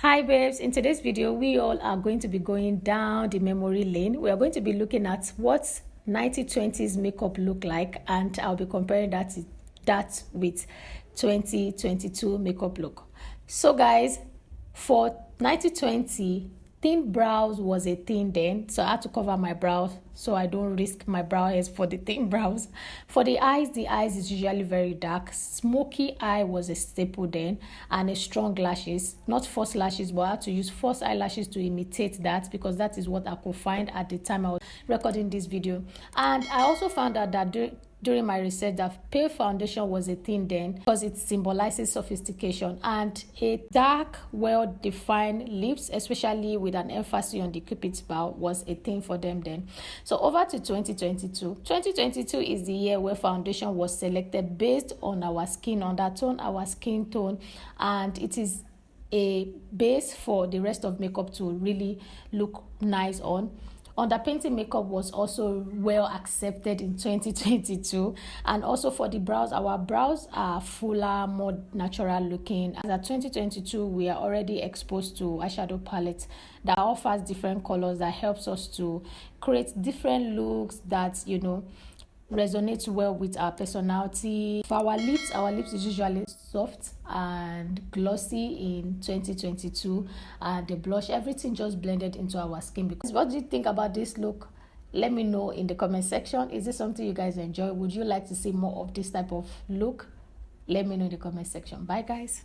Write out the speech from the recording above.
Hi babes, in today's video we all are going to be going down the memory lane. We are going to be looking at what 1920s makeup look like, and I'll be comparing that with 2022 makeup look. So guys, for 1920, thin brows was a thing then, so I had to cover my brows so I don't risk my brow hairs for the thin brows. For the eyes is usually very dark. Smoky eye was a staple then, and a strong lashes, not false lashes, but I had to use false eyelashes to imitate that because that is what I could find at the time I was recording this video. And I also found out that during my research that pale foundation was a thing then because it symbolizes sophistication, and a dark, well-defined lips, especially with an emphasis on the cupid's bow, was a thing for them then. So over to 2022. 2022 is the year where foundation was selected based on our skin undertone, our skin tone, and it is a base for the rest of makeup to really look nice on. Underpainting makeup was also well accepted in 2022, and also for the brows, our brows are fuller, more natural looking. As at 2022, we are already exposed to eyeshadow palettes that offers different colors that helps us to create different looks that resonates well with our personality. For our lips is usually soft and glossy in 2022, and the blush, everything just blended into our skin. Because what do you think about this look? Let me know in the comment section. Is this something you guys enjoy? Would you like to see more of this type of look? Let me know in the comment section. Bye guys.